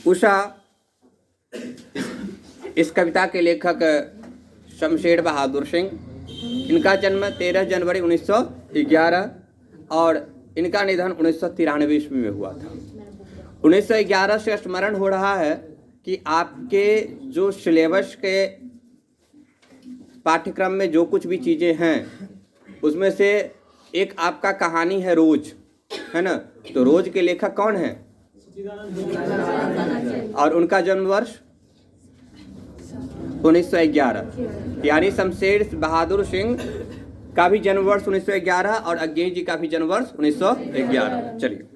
उषा, इस कविता के लेखक शमशेर बहादुर सिंह। इनका जन्म 13 जनवरी 1911 और इनका निधन 1993 ईस्वी में हुआ था। 1911 से स्मरण हो रहा है कि आपके जो सिलेबस के पाठ्यक्रम में जो कुछ भी चीज़ें हैं उसमें से एक आपका कहानी है रोज, है ना। तो रोज के लेखक कौन है? और उनका जन्म वर्ष 1911, यानी शमशेर बहादुर सिंह का भी जन्म वर्ष 1911 और अज्ञे जी का भी जन्म वर्ष 1911। चलिए,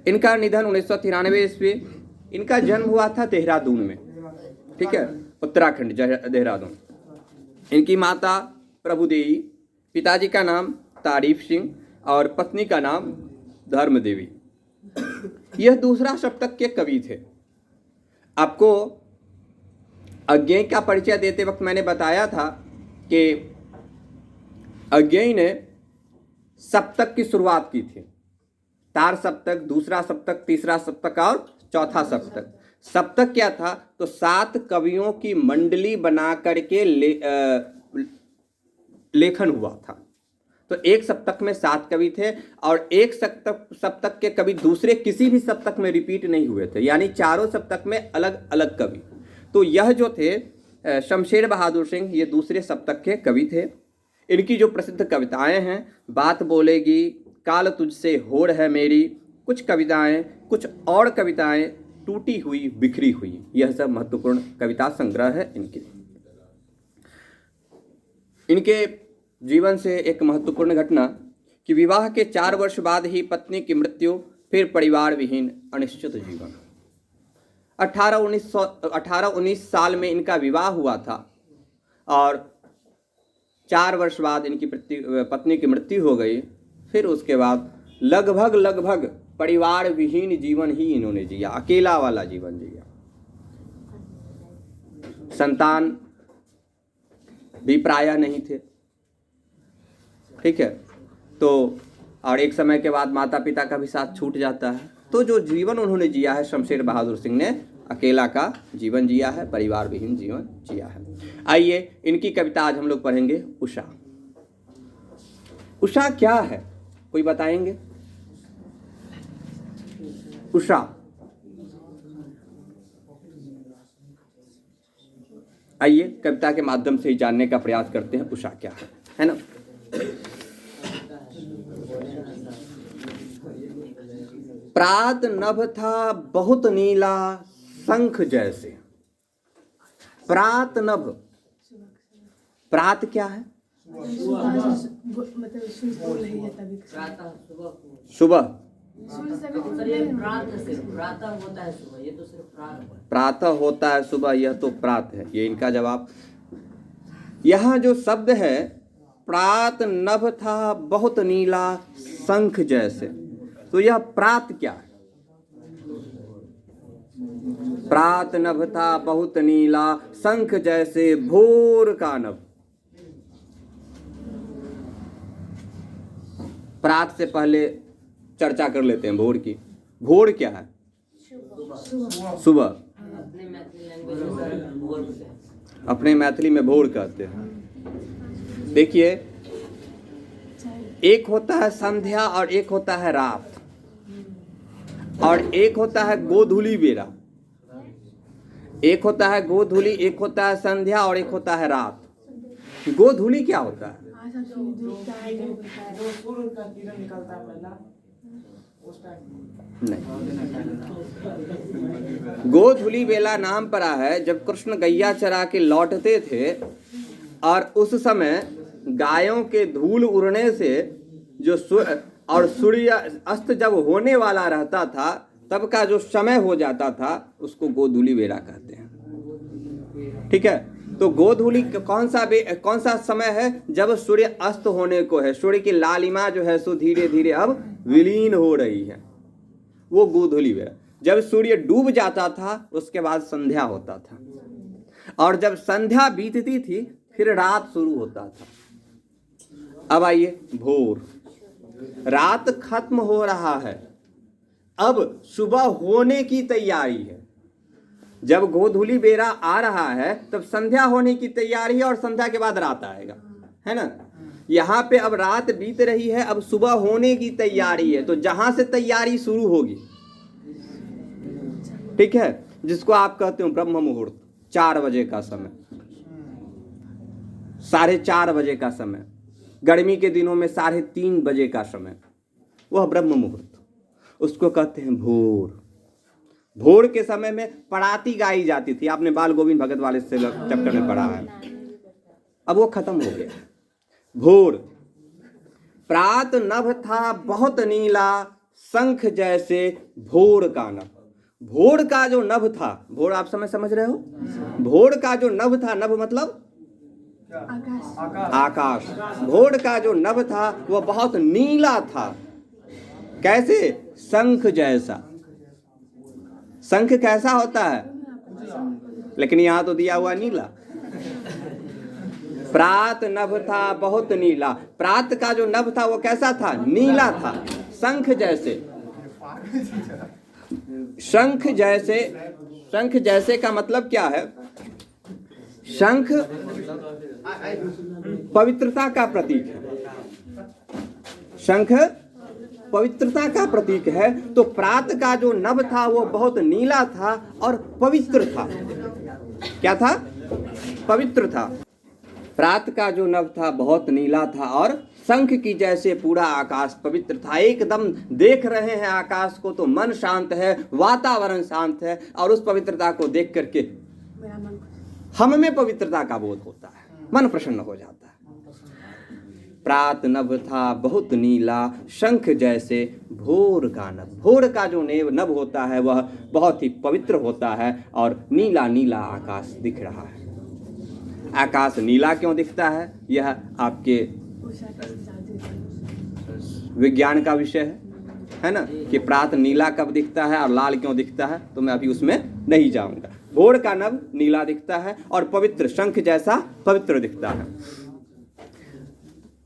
इनका निधन 1993 ईस्वी। इनका जन्म हुआ था देहरादून में, ठीक है, उत्तराखंड देहरादून। इनकी माता प्रभुदेवी, पिताजी का नाम तारीफ सिंह और पत्नी का नाम धर्म देवी। यह दूसरा सप्तक के कवि थे। आपको अज्ञेय का परिचय देते वक्त मैंने बताया था कि अज्ञेय ने सप्तक की शुरुआत की थी। तार सप्तक, दूसरा सप्तक, तीसरा सप्तक और चौथा सप्तक। सप्तक क्या था? तो 7 कवियों की मंडली बना करके लेखन हुआ था। तो एक सप्तक में 7 कवि थे और एक सप्तक के कवि दूसरे किसी भी सप्तक में रिपीट नहीं हुए थे, यानी चारों सप्तक में अलग अलग कवि। तो यह जो थे शमशेर बहादुर सिंह, ये दूसरे सप्तक के कवि थे। इनकी जो प्रसिद्ध कविताएं हैं, बात बोलेगी, काल तुझसे होड़ है मेरी, कुछ कविताएं, कुछ और कविताएं, टूटी हुई बिखरी हुई, यह सब महत्वपूर्ण कविता संग्रह है इनके। इनके जीवन से एक महत्वपूर्ण घटना कि विवाह के 4 वर्ष बाद ही पत्नी की मृत्यु, फिर परिवार विहीन अनिश्चित जीवन। 18-19 साल में इनका विवाह हुआ था और 4 वर्ष बाद इनकी पत्नी की मृत्यु हो गई। फिर उसके बाद लगभग परिवार विहीन जीवन ही इन्होंने जिया, अकेला वाला जीवन जिया। संतान भी प्रायः नहीं थे, ठीक है। तो और एक समय के बाद माता पिता का भी साथ छूट जाता है। तो जो जीवन उन्होंने जिया है, शमशेर बहादुर सिंह ने अकेला का जीवन जिया है, परिवार विहीन जीवन जिया है। आइए, इनकी कविता आज हम लोग पढ़ेंगे, उषा। उषा क्या है, कोई बताएंगे? उषा आइए कविता के माध्यम से ही जानने का प्रयास करते हैं उषा क्या है ना। प्रात नभ था बहुत नीला शंख जैसे। प्रात नभ, प्रात क्या है? सुबह। प्रातः होता है सुबह, यह तो प्रात है, ये इनका जवाब। यहाँ जो शब्द है प्रात नभ था बहुत नीला शंख जैसे, तो यह प्रात क्या है? प्रात नभ था बहुत नीला शंख जैसे भोर का नभ। प्रात से पहले चर्चा कर लेते हैं भोर की। भोर क्या है? सुबह। अपने मैथिली में भोर कहते हैं। देखिए, एक होता है संध्या और एक होता है रात, और एक होता है गोधूली बेरा। एक होता है गोधूली, एक होता है संध्या और एक होता है रात। गोधूली क्या होता है? नहीं, गोधूली बेला नाम पड़ा है जब कृष्ण गैया चरा के लौटते थे और उस समय गायों के धूल उड़ने से जो सूर्य अस्त जब होने वाला रहता था तब का जो समय हो जाता था उसको गोधूली बेला कहते हैं, ठीक है। तो गोधूली कौन सा समय है? जब सूर्य अस्त होने को है, सूर्य की लालिमा जो है सो धीरे धीरे अब विलीन हो रही है, वो गोधूली बेला। जब सूर्य डूब जाता था उसके बाद संध्या होता था, और जब संध्या बीतती थी फिर रात शुरू होता था। अब आइए भोर। रात खत्म हो रहा है, अब सुबह होने की तैयारी है। जब गोधूली बेरा आ रहा है तब संध्या होने की तैयारी है और संध्या के बाद रात आएगा, है ना। यहाँ पे अब रात बीत रही है, अब सुबह होने की तैयारी है, तो जहां से तैयारी शुरू होगी, ठीक है, जिसको आप कहते हो ब्रह्म मुहूर्त, 4 बजे का समय, 4:30 बजे का समय, गर्मी के दिनों में 3:30 बजे का समय, वह ब्रह्म मुहूर्त, उसको कहते हैं भोर। भोर के समय में पड़ाती गाई जाती थी, आपने बाल गोविंद भगत वाले से चैप्टर में पढ़ा है, अब वो खत्म हो गया। भोर, प्रात नभ था बहुत नीला, शंख जैसे भोर का नभ। भोर का जो नभ था, भोर आप समझ रहे हो, भोर का जो नभ था, नभ मतलब आकाश। भोर का जो नभ था वह बहुत नीला था। कैसे? शंख जैसा। शंख कैसा होता है? लेकिन यहां तो दिया हुआ नीला। प्रात नभ था बहुत नीला। प्रात का जो नभ था वो कैसा था? नीला था, शंख जैसे। शंख जैसे, शंख जैसे का मतलब क्या है? शंख पवित्रता का प्रतीक है। शंख पवित्रता का प्रतीक है। तो प्रात का जो नभ था वो बहुत नीला था और पवित्र था। क्या था? पवित्र था। प्रात का जो नभ था बहुत नीला था और शंख की जैसे पूरा आकाश पवित्र था। एकदम देख रहे हैं आकाश को तो मन शांत है, वातावरण शांत है, और उस पवित्रता को देख करके हम में पवित्रता का बोध होता है, मन प्रसन्न हो जाता है। प्रात नभ था बहुत नीला, शंख जैसे भोर का नभ। भोर का जो नभ होता है वह बहुत ही पवित्र होता है और नीला नीला आकाश दिख रहा है। आकाश नीला क्यों दिखता है? यह आपके विज्ञान का विषय है ना, कि प्रात नीला कब दिखता है और लाल क्यों दिखता है, तो मैं अभी उसमें नहीं जाऊंगा। भोर का नभ नीला दिखता है और पवित्र, शंख जैसा पवित्र दिखता है।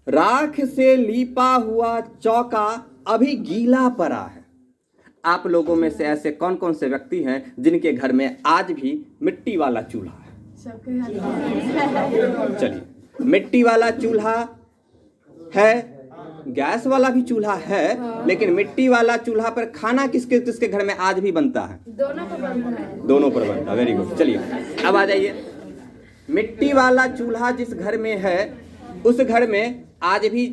राख से लीपा हुआ चौका अभी गीला पड़ा है। आप लोगों में से ऐसे कौन कौन से व्यक्ति हैं जिनके घर में आज भी मिट्टी वाला चूल्हा है? चलिए, मिट्टी वाला चूल्हा है, गैस वाला भी चूल्हा है, लेकिन मिट्टी वाला चूल्हा पर खाना किसके किसके घर में आज भी बनता है? दोनों पर बनता है। दोनों पर बनता है। Very good. चलिए अब आ जाइए, मिट्टी वाला चूल्हा जिस घर में है उस घर में आज भी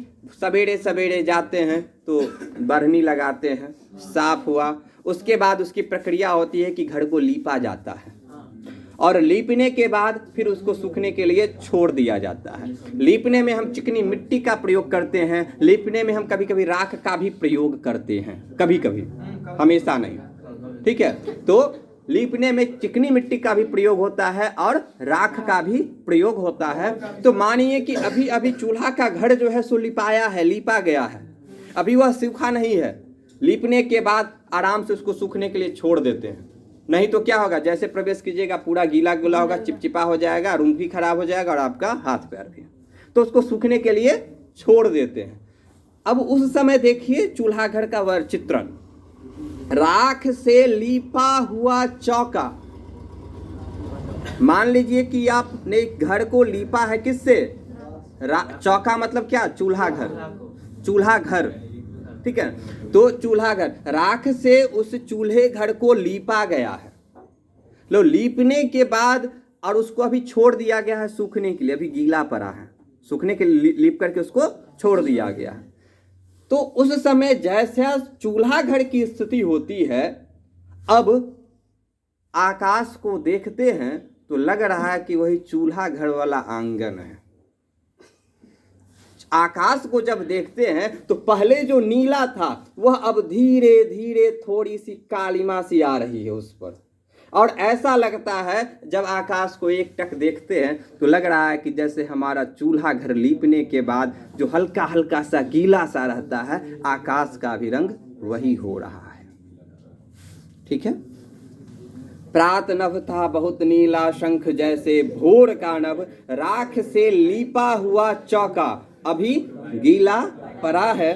सवेरे सवेरे जाते हैं तो बरनी लगाते हैं, साफ हुआ, उसके बाद उसकी प्रक्रिया होती है कि घर को लीपा जाता है और लीपने के बाद फिर उसको सूखने के लिए छोड़ दिया जाता है। लीपने में हम चिकनी मिट्टी का प्रयोग करते हैं, लीपने में हम कभी कभी राख का भी प्रयोग करते हैं, कभी कभी, हमेशा नहीं, ठीक है। तो लीपने में चिकनी मिट्टी का भी प्रयोग होता है और राख का भी प्रयोग होता है। तो मानिए कि अभी अभी चूल्हा का घर जो है सो लिपाया है, लीपा गया है, अभी वह सूखा नहीं है। लीपने के बाद आराम से उसको सूखने के लिए छोड़ देते हैं, नहीं तो क्या होगा, जैसे प्रवेश कीजिएगा पूरा गीला गीला होगा, चिपचिपा हो जाएगा, रूम भी खराब हो जाएगा और आपका हाथ पैर भी। तो उसको सूखने के लिए छोड़ देते हैं। अब उस समय देखिए चूल्हा घर का वह चित्रण, राख से लीपा हुआ चौका। मान लीजिए कि आपने घर को लीपा है किससे? चौका मतलब क्या? चूल्हा घर, चूल्हा घर, ठीक है। तो चूल्हा घर, राख से उस चूल्हे घर को लीपा गया है। लो, लीपने के बाद और उसको अभी छोड़ दिया गया है सूखने के लिए, अभी गीला पड़ा है, सूखने के लिए लीप करके उसको छोड़ दिया गया है। तो उस समय जैसा चूल्हा घर की स्थिति होती है, अब आकाश को देखते हैं तो लग रहा है कि वही चूल्हा घर वाला आंगन है। आकाश को जब देखते हैं तो पहले जो नीला था वह अब धीरे धीरे थोड़ी सी कालिमा सी आ रही है उस पर, और ऐसा लगता है जब आकाश को एक टक देखते हैं तो लग रहा है कि जैसे हमारा चूल्हा घर लीपने के बाद जो हल्का हल्का सा गीला सा रहता है, आकाश का भी रंग वही हो रहा है, ठीक है। प्रात नभ था बहुत नीला, शंख जैसे भोर का नभ, राख से लीपा हुआ चौका अभी गीला पड़ा है।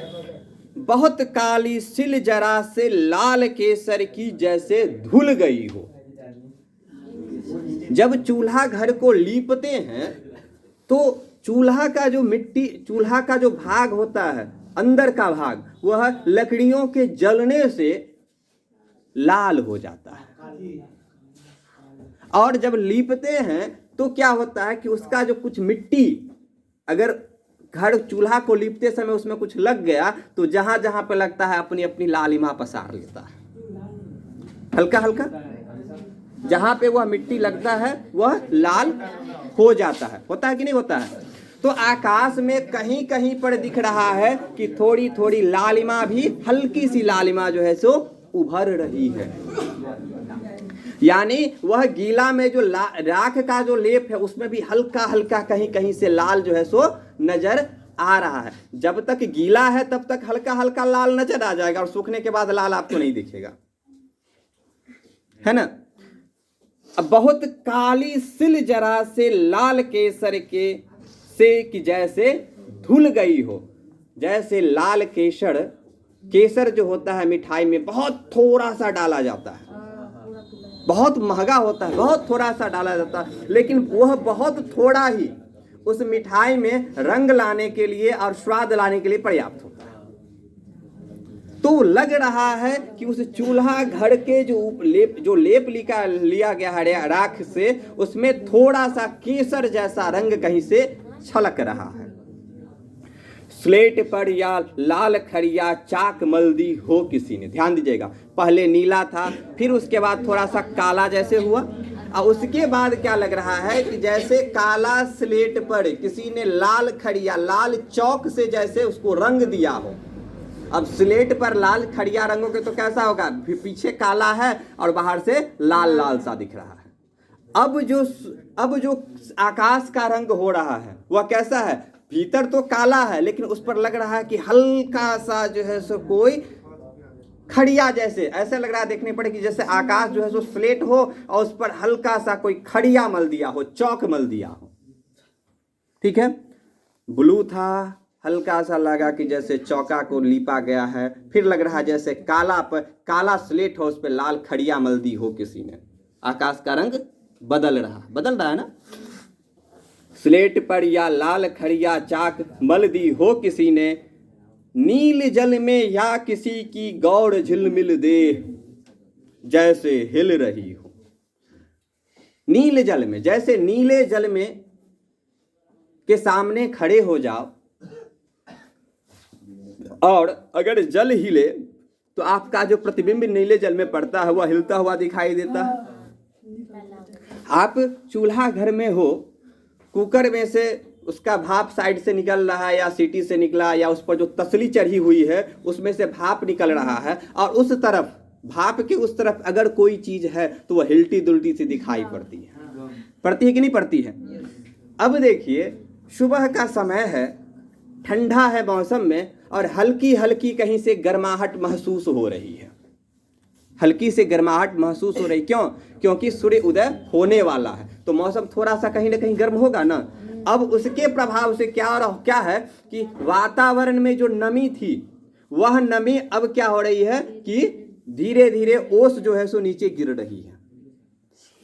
बहुत काली सिल जरा से लाल केसर की जैसे धुल गई हो। जब चूल्हा घर को लीपते हैं तो चूल्हा का जो मिट्टी, चूल्हा का जो भाग होता है अंदर का भाग, वह लकड़ियों के जलने से लाल हो जाता है। और जब लीपते हैं तो क्या होता है कि उसका जो कुछ मिट्टी, अगर घर चूल्हा को लीपते समय उसमें कुछ लग गया तो जहां जहां पे लगता है अपनी अपनी लालिमा पसार लेता है, हल्का हल्का जहां पे वह मिट्टी लगता है वह लाल हो जाता है। होता है कि नहीं होता है? तो आकाश में कहीं कहीं पर दिख रहा है कि थोड़ी थोड़ी लालिमा भी, हल्की सी लालिमा जो है सो उभर रही है। यानी वह गीला में जो राख का जो लेप है उसमें भी हल्का हल्का कहीं कहीं से लाल जो है सो नजर आ रहा है। जब तक गीला है तब तक हल्का हल्का लाल नजर आ जाएगा और सूखने के बाद लाल आपको नहीं दिखेगा, है ना। अब बहुत काली सिल जरा से लाल केसर के से कि जैसे धुल गई हो। जैसे लाल केसर, केसर जो होता है मिठाई में बहुत थोड़ा सा डाला जाता है, बहुत महंगा होता है, बहुत थोड़ा सा डाला जाता है, लेकिन वह बहुत थोड़ा ही उस मिठाई में रंग लाने के लिए और स्वाद लाने के लिए पर्याप्त होता है। तो लग रहा है कि उस चूल्हा घर के जो लेप लिया गया है राख से, उसमें थोड़ा सा केसर जैसा रंग कहीं से छलक रहा है। स्लेट पर या लाल खड़िया चाक मल्दी हो किसी ने, ध्यान दीजिएगा, पहले नीला था, फिर उसके बाद थोड़ा सा काला जैसे हुआ, और उसके बाद क्या लग रहा है कि जैसे काला स्लेट पर किसी ने लाल खड़िया, लाल चौक से जैसे उसको रंग दिया हो। अब स्लेट पर लाल खड़िया रंगोगे तो कैसा होगा? पीछे काला है और बाहर से लाल लाल सा दिख रहा है। अब जो आकाश का रंग हो रहा है वह कैसा है? भीतर तो काला है लेकिन उस पर लग रहा है कि हल्का सा जो है सो कोई खड़िया जैसे, ऐसे लग रहा है देखने पड़े कि जैसे आकाश जो है सो स्लेट हो और उस पर हल्का सा कोई खड़िया मल दिया हो, चौक मल दिया हो। ठीक है, ब्लू था, हल्का सा लगा कि जैसे चौका को लीपा गया है, फिर लग रहा है जैसे काला स्लेट हो, उस पर लाल खड़िया मल दी हो किसी ने। आकाश का रंग बदल रहा है ना। स्लेट पर या लाल खड़िया चाक मल दी हो किसी ने, नील जल में या किसी की गौर झिलमिल दे जैसे हिल रही हो। नील जल में, जैसे नीले जल में के सामने खड़े हो जाओ और अगर जल हिले तो आपका जो प्रतिबिंब नीले जल में पड़ता है वह हिलता हुआ दिखाई देता है। आप चूल्हा घर में हो, कुकर में से उसका भाप साइड से निकल रहा है या सीटी से निकला, या उस पर जो तसली चढ़ी हुई है उसमें से भाप निकल रहा है, और उस तरफ, भाप के उस तरफ अगर कोई चीज है तो वह हिलती दुलती सी दिखाई पड़ती है कि नहीं पड़ती है। अब देखिए, सुबह का समय है, ठंडा है मौसम में, और हल्की हल्की कहीं से गर्माहट महसूस हो रही है। हल्की से गर्माहट महसूस हो रही, क्यों? क्योंकि सूर्य उदय होने वाला है, तो मौसम थोड़ा सा कहीं ना कहीं गर्म होगा ना। अब उसके प्रभाव से क्या है कि वातावरण में जो नमी थी वह नमी अब क्या हो रही है कि धीरे धीरे ओस जो है सो नीचे गिर रही है।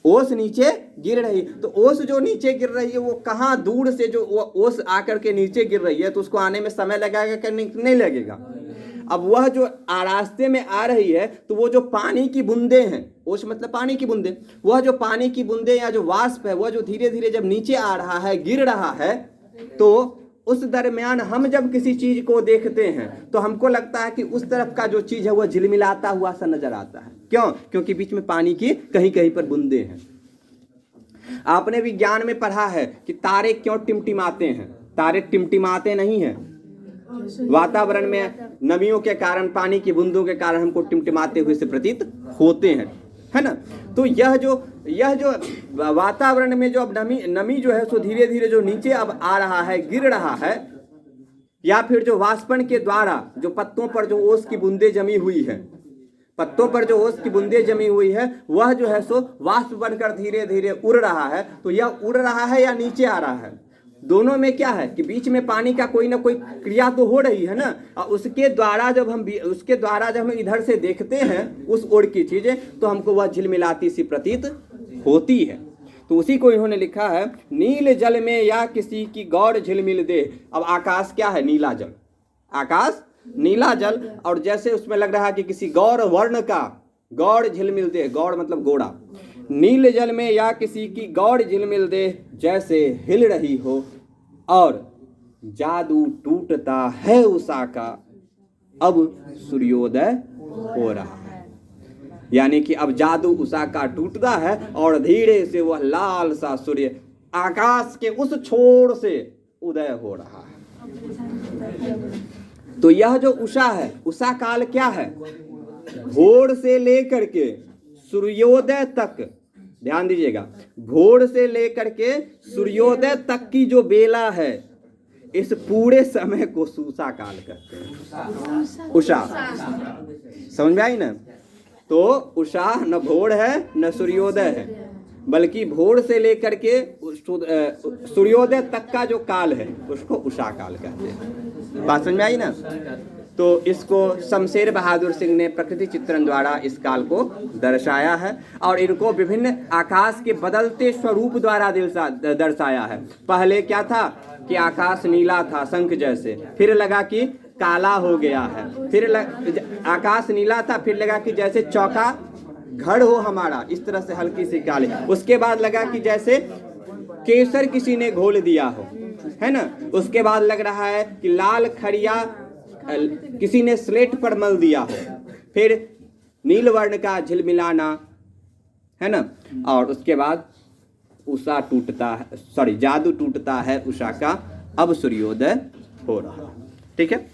ओस नीचे गिर रही, तो ओस जो नीचे गिर रही है वो कहाँ दूर से जो ओस आकर के नीचे गिर रही है, तो उसको आने में समय लगेगा कि नहीं लगेगा। अब वह जो रास्ते में आ रही है तो वो जो पानी की बूंदे हैं, ओस मतलब पानी की बूंदे, वह जो पानी की बूंदे या जो वाष्प है वह जो धीरे धीरे जब नीचे आ रहा है, गिर रहा है, तो उस दरमियान हम जब किसी चीज को देखते हैं तो हमको लगता है कि उस तरफ का जो चीज है वह झिलमिलाता हुआ सा नजर आता है। क्यों? क्योंकि बीच में पानी की कहीं कहीं पर बूंदे हैं। आपने विज्ञान में पढ़ा है कि तारे क्यों टिमटिमाते हैं? तारे टिमटिमाते नहीं हैं, वातावरण में नमियों के कारण, पानी की बूंदों के कारण हमको टिमटिमाते हुए से प्रतीत होते हैं, है ना। तो यह जो वातावरण में जो अब नमी जो है सो धीरे धीरे जो नीचे अब आ रहा है, गिर रहा है, या फिर जो वाष्पन के द्वारा जो पत्तों पर जो ओस की बूंदे जमी हुई है, पत्तों पर जो ओस की बूंदे जमी हुई है वह जो है सो वाष्प बनकर धीरे धीरे उड़ रहा है। तो यह उड़ रहा है या नीचे आ रहा है, दोनों में क्या है कि बीच में पानी का कोई ना कोई क्रिया तो हो रही है ना। और उसके द्वारा जब हम इधर से देखते हैं उस ओर की चीजें, तो हमको वह झिलमिलाती सी प्रतीत होती है। तो उसी को इन्होंने लिखा है, नील जल में या किसी की गौर झिलमिल दे। अब आकाश क्या है? नीला जल। आकाश नीला जल, और जैसे उसमें लग रहा है कि किसी गौर वर्ण का गौर झिलमिल दे, गौर मतलब गोरा, नील जल में या किसी की गौर झिलमिल दे, जैसे हिल रही हो और जादू टूटता है उषा का, अब सूर्योदय हो रहा है। यानी कि अब जादू उषा का टूटता है और धीरे से वह लाल सा सूर्य आकाश के उस छोर से उदय हो रहा है। तो यह जो उषा है, उषा काल क्या है? भोर से लेकर के सूर्योदय तक, ध्यान दीजिएगा, भोर से लेकर के सूर्योदय तक की जो बेला है, इस पूरे समय को उषा काल कहते हैं। उषा, समझ में आई ना? तो उषा न भोर है न सूर्योदय है, बल्कि भोर से लेकर के सूर्योदय तक का जो काल है उसको उषा काल कहते हैं। बात समझ में आई ना? तो इसको शमशेर बहादुर सिंह ने प्रकृति चित्रण द्वारा इस काल को दर्शाया है, और इनको विभिन्न आकाश के बदलते स्वरूप द्वारा दर्शाया है। पहले क्या था कि आकाश नीला था शंख जैसे, फिर लगा कि काला हो गया है, फिर आकाश नीला था, फिर लगा कि जैसे चौका घड़ हो हमारा, इस तरह से हल्की सी काली, उसके बाद लगा कि जैसे केसर किसी ने घोल दिया हो, है ना? उसके बाद लग रहा है कि लाल खड़िया किसी ने स्लेट पर मल दिया हो, फिर नील वर्ण का झिलमिलाना, है ना? और उसके बाद उषा टूटता है, सॉरी, जादू टूटता है उषा का, अब सूर्योदय हो रहा है। ठीक है।